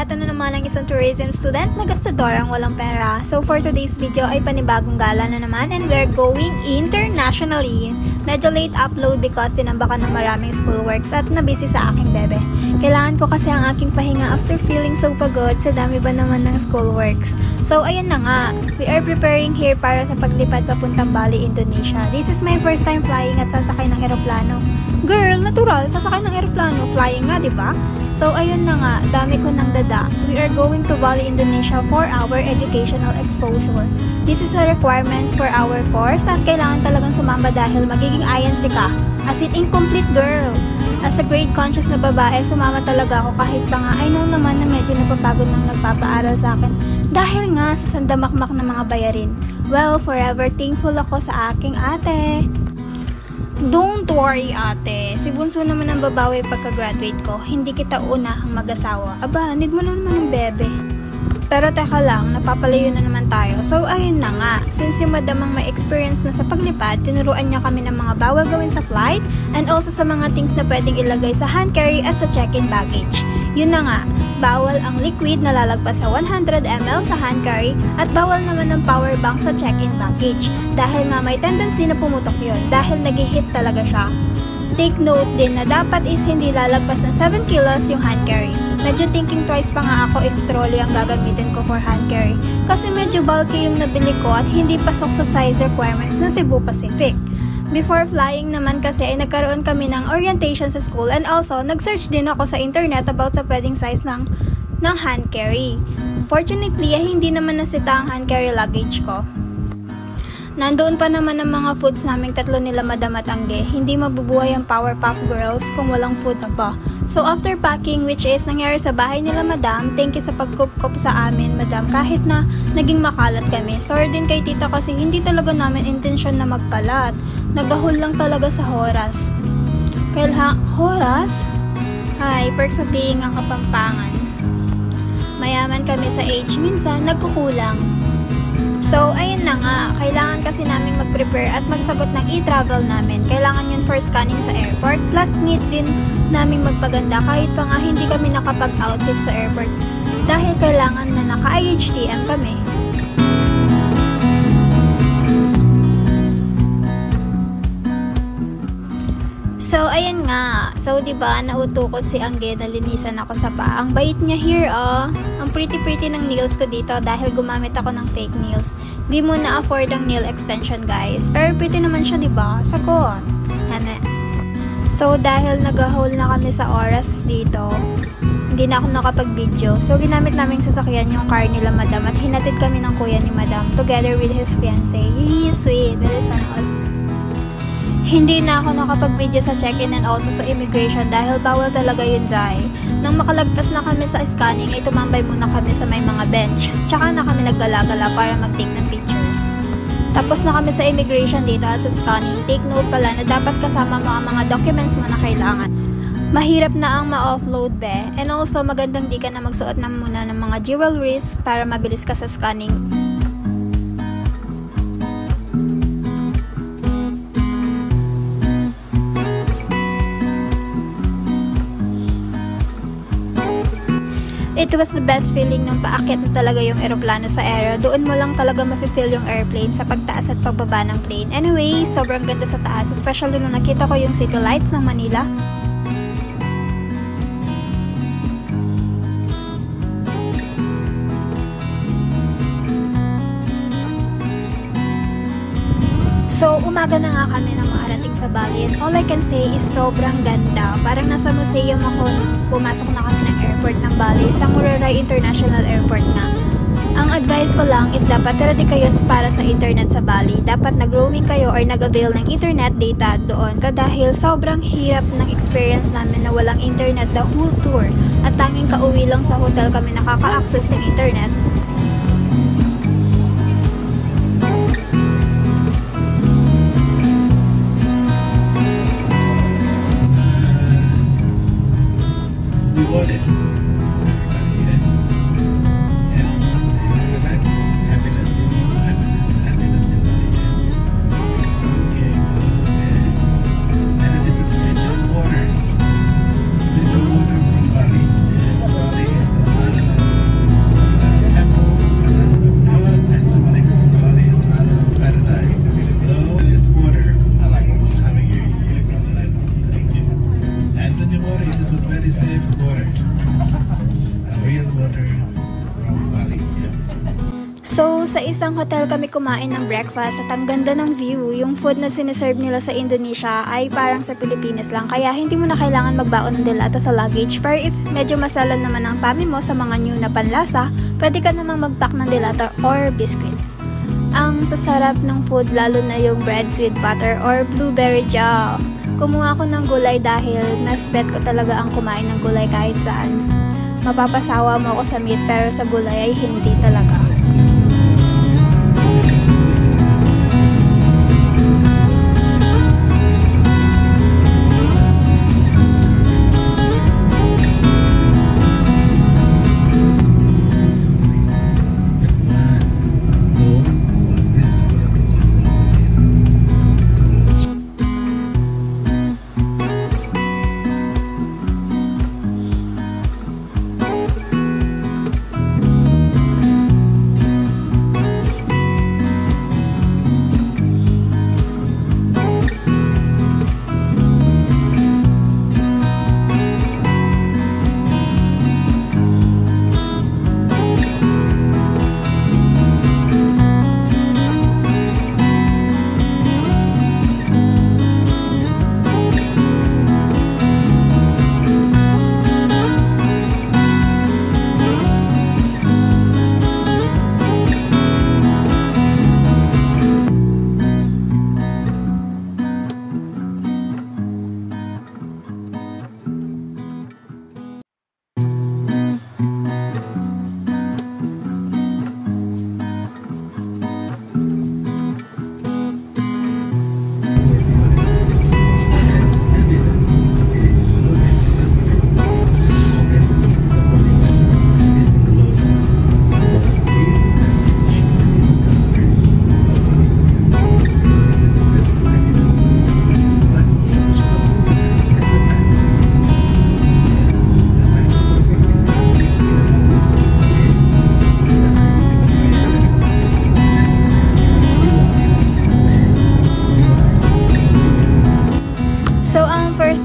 Eto na naman ang isang tourism student na gastadorang walang pera. So for today's video ay panibagong gala na naman and we're going internationally. Medyo late upload because tinambakan ng maraming schoolworks at nabisi sa aking bebe. Kailangan ko kasi ang aking pahinga after feeling so pagod sa dami ba naman ng schoolworks. So ayun na nga, we are preparing here para sa paglipad papuntang Bali, Indonesia. This is my first time flying at sasakay ng eroplano. Girl, natural, sasakay ng eroplano, flying nga, diba? So ayun na nga, dami ko ng dada. We are going to Bali, Indonesia for our educational exposure. This is a requirements for our course at kailangan talagang sumamba dahil magiging INC ka. As in incomplete girl. As a grade conscious na babae, sumama talaga ako kahit pa nga I know naman na medyo napapagod nang nagpapaaral sa akin dahil nga sa sandamakmak na mga bayarin. Well, forever thankful ako sa aking ate. Don't worry ate, si Bunso naman ang babawi pagka-graduate ko, hindi kita unahang mag-asawa. Aba, need mo na naman ng bebe. Pero teka lang, napapalayo na naman tayo. So ayun na nga, since yung madam ang may experience na sa paglipad, tinuruan niya kami ng mga bawal gawin sa flight and also sa mga things na pwedeng ilagay sa hand carry at sa check-in baggage. Yun na nga, bawal ang liquid na lalagpas sa 100 ml sa hand carry at bawal naman ng power bank sa check-in baggage dahil nga may tendency na pumutok yun dahil nag-hit talaga siya. Take note din na dapat is hindi lalagpas ng 7 kilos yung hand carry. Medyo thinking twice pa nga ako if trolley ang gagamitin ko for hand carry kasi medyo bulky yung nabili ko at hindi pasok sa size requirements ng Cebu Pacific. Before flying naman kasi ay nagkaroon kami ng orientation sa school and also nag-search din ako sa internet about sa pwedeng size ng hand carry. Fortunately, ay hindi naman nasita ang hand carry luggage ko. Nandoon pa naman ang mga foods naming tatlo nila Madam at Angge. Hindi mabubuhay ang Powerpuff Girls kung walang food na ba. So after packing, which is nangyari sa bahay nila Madam, thank you sa pagkup-kup sa amin Madam kahit na naging makalat kami. Sorry din kay tita kasi hindi talaga namin intensyon na magkalat. Nagahol lang talaga sa horas. Horas? Ay, perks of being ang Kapampangan. Mayaman kami sa age, minsan nagkukulang. So, ayun na nga, kailangan kasi namin mag-prepare at magsagot ng e-travel namin. Kailangan yun for scanning sa airport, plus need din namin magpaganda kahit pa nga hindi kami nakapag-outfit sa airport dahil kailangan na naka-IHTM kami. So, ayan nga. So, diba, nauto ko si Angge na linisan ako sa paa. Ang bait niya here, oh. Ang pretty-pretty ng nails ko dito dahil gumamit ako ng fake nails. Di mo na-afford ang nail extension, guys. Pero pretty naman siya, diba? Sakot. Hane. So, dahil nag-haul na kami sa oras dito, hindi na ako nakapag-video. So, ginamit naming sasakyan yung car nila, Madam. At hinatid kami ng kuya ni Madam together with his fiancé. Sweet. That is an all. Hindi na ako nakapag-video sa check-in and also sa immigration dahil bawal talaga yun, Zay. Nang makalagpas na kami sa scanning, ay tumambay muna kami sa may mga bench. Tsaka na kami naggala-gala para mag-take ng pictures. Tapos na kami sa immigration dito at sa scanning. Take note pala na dapat kasama mo ang mga documents mo na kailangan. Mahirap na ang ma-offload be. And also, magandang di ka na magsuot na muna ng mga jewelries para mabilis ka sa scanning. It was the best feeling nung paakyat na talaga yung eroplano sa aero. Doon mo lang talaga mafe-feel yung airplane sa pagtaas at pagbaba ng plane. Anyway, sobrang ganda sa taas, especially nung nakita ko yung city lights ng Manila. So, umaga na nga kami na makarating sa Bali and all I can say is sobrang ganda. Parang nasa museum ako nung pumasok na kami ng airport ng Bali sa Ngurah International Airport na. Ang advice ko lang is dapat ready kayo para sa internet sa Bali. Dapat nag-roaming kayo or nag-avail ng internet data doon dahil sobrang hirap ng experience namin na walang internet the whole tour at tanging kauwi lang sa hotel kami nakaka-access ng internet. So, sa isang hotel kami kumain ng breakfast at ang ganda ng view. Yung food na siniserve nila sa Indonesia ay parang sa Pilipinas lang. Kaya hindi mo na kailangan magbaon ng delata sa luggage. Pero if medyo masalan naman ang tummy mo sa mga new na panlasa, pwede ka namang mag-pack ng delata or biscuits. Ang sasarap ng food, lalo na yung breads with butter or blueberry jam. Kumuha ko ng gulay dahil nasbet ko talaga ang kumain ng gulay kahit saan. Mapapasawa mo ako sa meat pero sa gulay ay hindi talaga.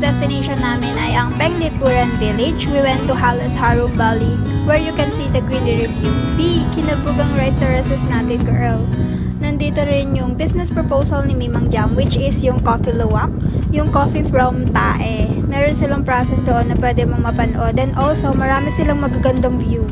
Destination namin ay ang Penglipuran Village. We went to Halas Harum Valley where you can see the greenery view. B, kinabugang rice terraces natin, girl. Nandito rin yung business proposal ni Mimang Jam, which is yung coffee luwak, yung coffee from Tae. Meron silang process doon na pwede mong mapanood, and also marami silang magagandang view.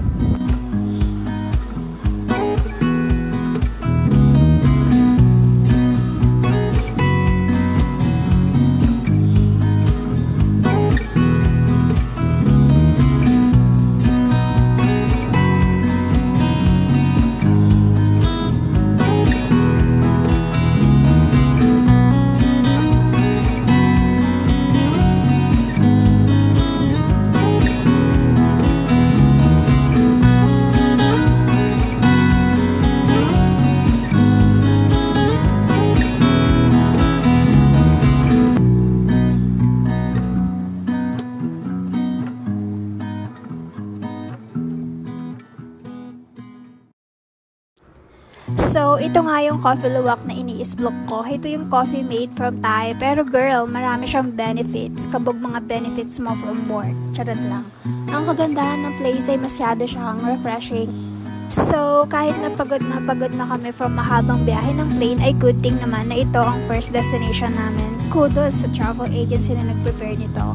So, ito nga yung coffee luwak na iniisblok ko. Ito yung coffee made from Thai. Pero girl, marami siyang benefits. Kabog mga benefits mo from work. Charot lang. Ang kagandahan ng place ay masyado siyang refreshing. So, kahit napagod na kami from mahabang biyahe ng plane, ay good thing naman na ito ang first destination namin. Kudos sa travel agency na nag-prepare nito.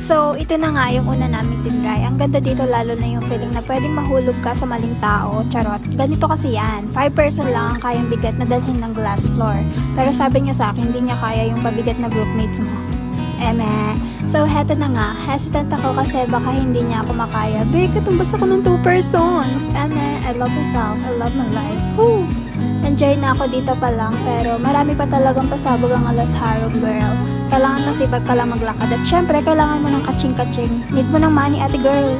So, ito na nga yung una naming tinry. Ang ganda dito, lalo na yung feeling na pwedeng mahulog ka sa maling tao. Charot. Ganito kasi yan. 5 person lang ang kayang bigat na dalhin ng glass floor. Pero sabi niya sa akin, hindi niya kaya yung pabigat na groupmates mo. Eme. So, heto na nga. Hesitant ako kasi baka hindi niya ako makaya. Be, katumbas ako ng 2 persons. Eme, I love myself. I love my life. Woo! Enjoy na ako dito pa lang, pero marami pa talagang pasabog ang alas harog, girl. Kailangan masipag ka lang maglakad. At syempre, kailangan mo ng kaching-kaching. Need mo ng money, ate girl.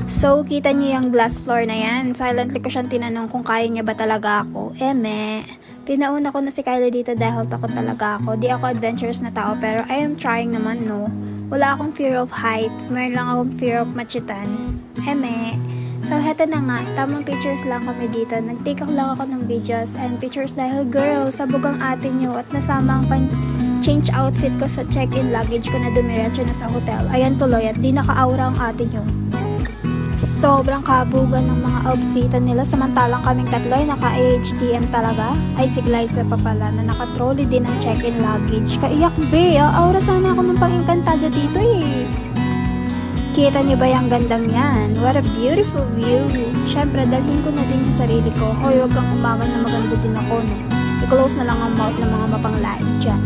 So, kita niyo yung glass floor na yan. Silently ko siyang tinanong kung kaya niya ba talaga ako. Eme. Pinauna ko na si Kylie dito dahil takot talaga ako. Di ako adventurous na tao pero I am trying naman, no? Wala akong fear of heights. Meron lang akong fear of machitan. Eme. So, heto na nga. Tamang pictures lang kami dito. Nag-take lang ako ng videos and pictures dahil girl, sabog ang ate nyo at nasama ang change outfit ko sa check-in luggage ko na dumiretso na sa hotel. Ayan tuloy at di naka-aura ang ate nyo. Sobrang kabugan ng mga outfitan nila samantalang kaming tatlo ay naka-AHTM talaga. Ay si Glyza pa pala na naka-trolley din ang check-in luggage. Kaiyak be, aura sana ako ng pang-Encantadia dito eh. Kita niyo ba yung gandang yan? What a beautiful view. Syempre dalhin ko na din yung sarili ko. Hoy, wag kang umagal na maganda din ako, no? I-close na lang ang mouth ng mga mapanglaid dyan.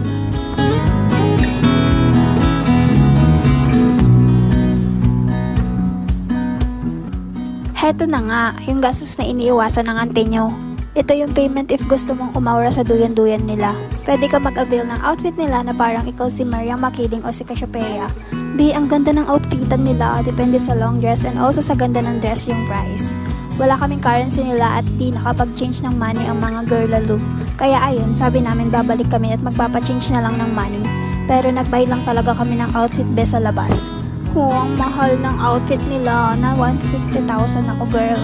Heto na nga, yung gastos na iniiwasan ng ante nyo. Ito yung payment if gusto mong umaura sa duyan-duyan nila. Pwede ka mag-avail ng outfit nila na parang ikaw si Mariam Makiling o si Cassiopeia. B, ang ganda ng outfitan nila, depende sa long dress and also sa ganda ng dress yung price. Wala kaming currency nila at di nakapag-change ng money ang mga girl lalo. Kaya ayun, sabi namin babalik kami at magpapa-change na lang ng money. Pero nag-buy lang talaga kami ng outfit be sa labas. Ang mahal ng outfit nila na 150,000 ako girl.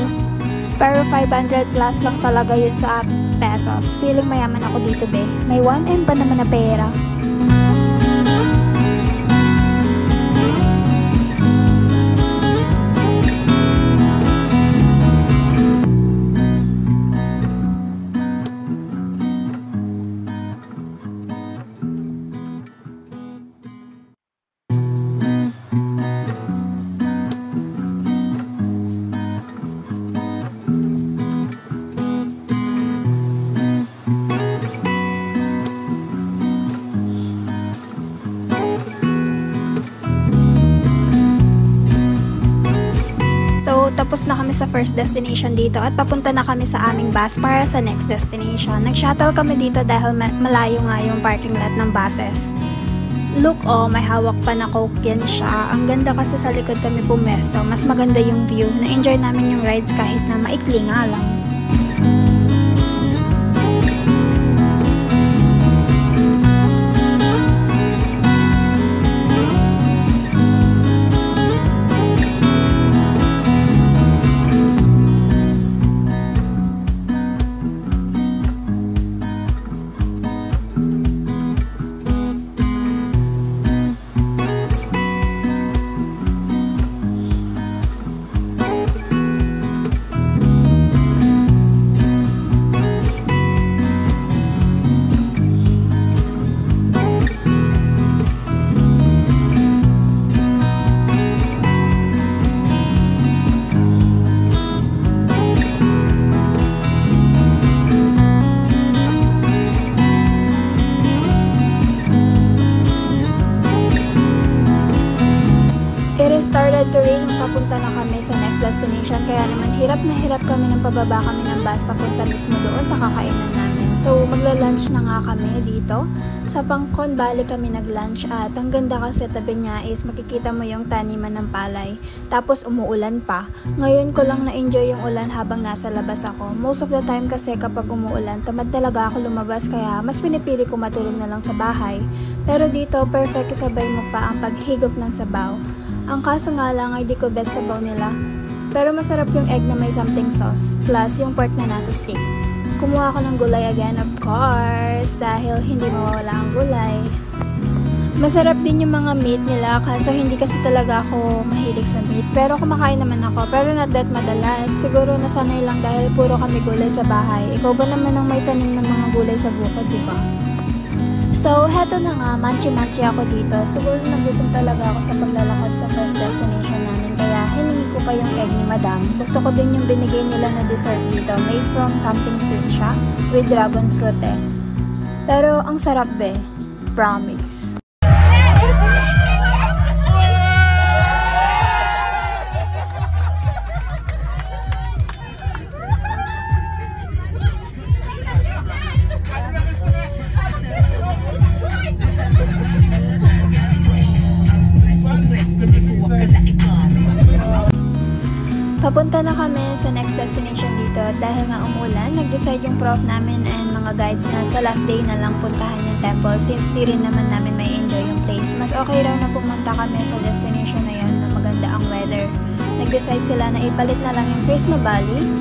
Pero 500 plus lang talaga yun sa pesos. Feeling mayaman ako dito be. May 1M pa naman na pera. Tapos na kami sa first destination dito at papunta na kami sa aming bus para sa next destination. Nag-shuttle kami dito dahil malayo nga yung parking lot ng buses. Look may hawak pa na coke yan siya. Ang ganda kasi sa likod kami pumesto. Mas maganda yung view. Na-enjoy namin yung rides kahit na maikli nga lang. Started to rain nung papunta na kami sa next destination kaya naman hirap na hirap kami nang pababa kami ng bus papunta mismo doon sa kakainan namin. So magla-lunch na nga kami dito. Sa Pangcon Valley kami nag-lunch at ang ganda kasi tabi niya is makikita mo yung taniman ng palay. Tapos umuulan pa. Ngayon ko lang na-enjoy yung ulan habang nasa labas ako. Most of the time kasi kapag umuulan, tamad talaga ako lumabas kaya mas pinipili ko matulog na lang sa bahay. Pero dito perfect kasabay mo pa ang paghigop ng sabaw. Ang kaso nga lang ay di ko bet sabaw nila. Pero masarap yung egg na may something sauce, plus yung pork na nasa stick. Kumuha ko ng gulay again, of course, dahil hindi mawawala ang gulay. Masarap din yung mga meat nila, kaso hindi kasi talaga ako mahilig sa meat. Pero kumakain naman ako, pero not that madalas. Siguro nasanay lang dahil puro kami gulay sa bahay. Ikaw ba naman ang may tanim ng mga gulay sa bukid, diba? So, heto na nga, manchi-manchi ako dito. Siguro nagutom talaga ako sa paglalakad sa first destination namin. Kaya hiningi ko pa yung egg ni Madam. Gusto ko din yung binigay nila na dessert dito. Made from something sweet siya with dragon fruit eh. Pero ang sarap be, promise. Papunta na kami sa next destination dito dahil nga umulan. Nag-decide yung prof namin and mga guides na sa last day na lang puntahan yung temple since di rin naman namin may enjoy yung place. Mas okay raw na pumunta kami sa destination na yun na maganda ang weather. Nag-decide sila na ipalit na lang yung Krishna Valley.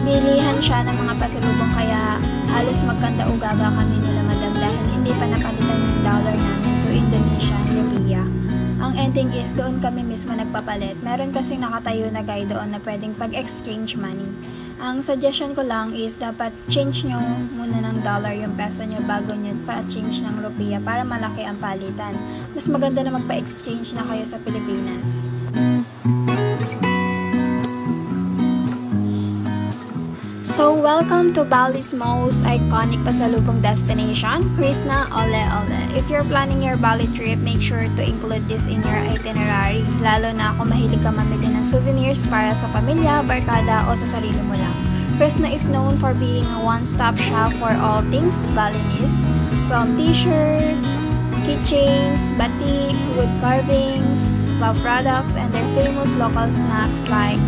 Bilihan siya ng mga pasalubong kaya halos magkanda-ugaga kami nila madam dahil hindi pa napalitan yung dollar namin to Indonesian rupiah. Ang ending is, doon kami mismo nagpapalit. Meron kasing nakatayo na guy doon na pwedeng pag-exchange money. Ang suggestion ko lang is, dapat change nyo muna ng dollar yung peso nyo bago nyo pa-change ng rupiah para malaki ang palitan. Mas maganda na magpa-exchange na kayo sa Pilipinas. So, welcome to Bali's most iconic pasalubong destination, Krishna Ole Ole. If you're planning your Bali trip, make sure to include this in your itinerary. Lalo na kung mahilig ka mamili ng souvenirs para sa pamilya, barkada, o sa sarili mo lang. Krishna is known for being a one-stop shop for all things Balinese, from t-shirt, keychains, batik, wood carvings, spa products, and their famous local snacks like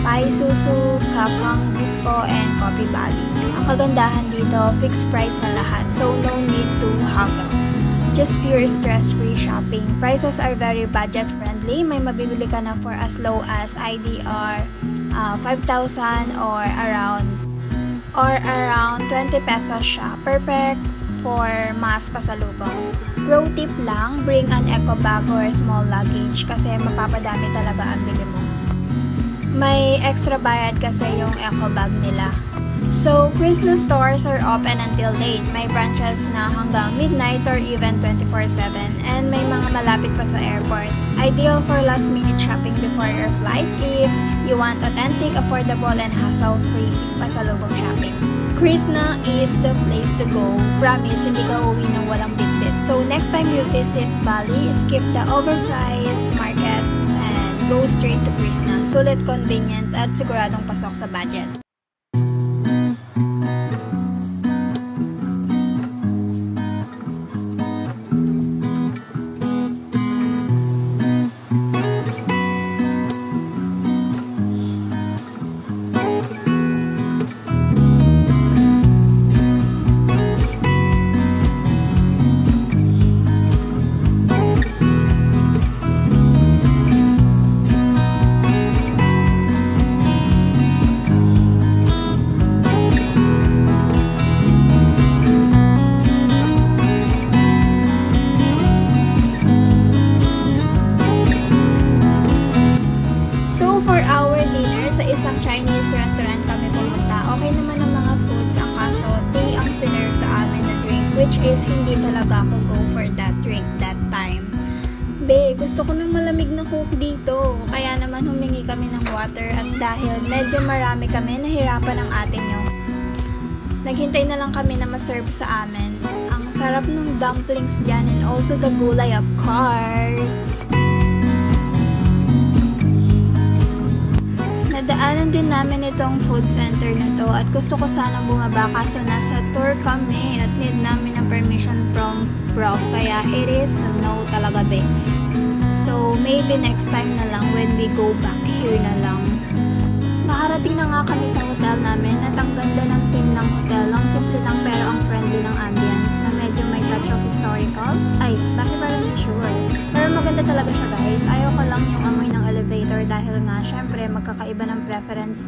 Pai Susu, Kakang Disco, and Coffee Bali. Ang kagandahan dito, fixed price na lahat, so no need to haggle. Just pure stress-free shopping. Prices are very budget-friendly. May mabibili ka na for as low as IDR 5,000 or around 20 pesos siya. Perfect for mass pasalubong. Pro tip lang, bring an eco bag or small luggage kasi mapapadami talaga ang bili mo. May extra bayad kasi yung eco bag nila. So, Krishna stores are open until late. May branches na hanggang midnight or even 24/7 and may mga malapit pa sa airport. Ideal for last-minute shopping before your flight if you want authentic, affordable, and hassle-free pasalubong shopping. Krishna is the place to go. Promise, hindi ka uwi ng walang bitbit. So, next time you visit Bali, skip the overpriced markets and go straight to Krishna. Sulit, convenient, at siguradong pasok sa budget. Isang Chinese restaurant kami pumunta. Okay naman ang mga foods, ang kaso tea ang sinerve sa amin na drink, which is hindi talaga ako go for that drink that time. Be, gusto ko ng malamig na coke dito. Kaya naman humingi kami ng water at dahil medyo marami kami, nahirapan ang ating yung. Naghintay na lang kami na maserve sa amin. Ang sarap ng dumplings dyan and also the gulay of course. Nadaanan din namin itong food center na to at gusto ko sanang bumaba kaso nasa tour kami at need namin ng permission from prof kaya it is no talaga be. So maybe next time na lang when we go back here na lang. Nakarating na nga kami sa hotel namin at ang ganda ng theme ng hotel. Ang simple lang pero ang friendly ng ambience na medyo may touch of historical. Ay, bakit parang not sure. Pero maganda talaga siya guys. Ayaw ko lang yung amoy ng elevator dahil nga syempre magkakaiba ng preference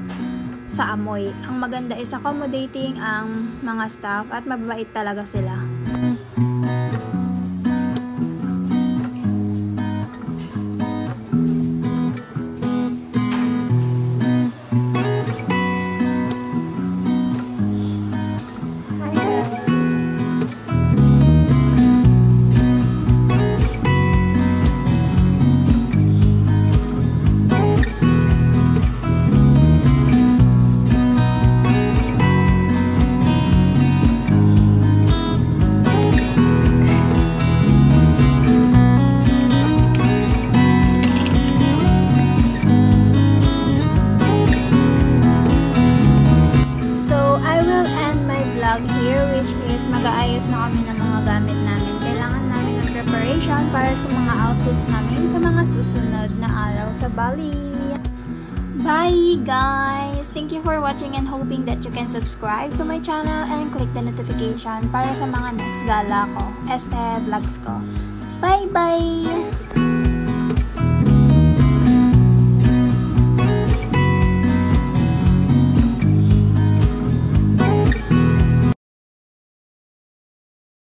sa amoy. Ang maganda is accommodating ang mga staff at mababait talaga sila. nag-ayos na kami ng mga gamit namin. Kailangan namin ng preparation para sa mga outfits namin sa mga susunod na araw sa Bali. Bye guys! Thank you for watching and hoping that you can subscribe to my channel and click the notification para sa mga next gala ko, Este Vlogs ko. Bye bye!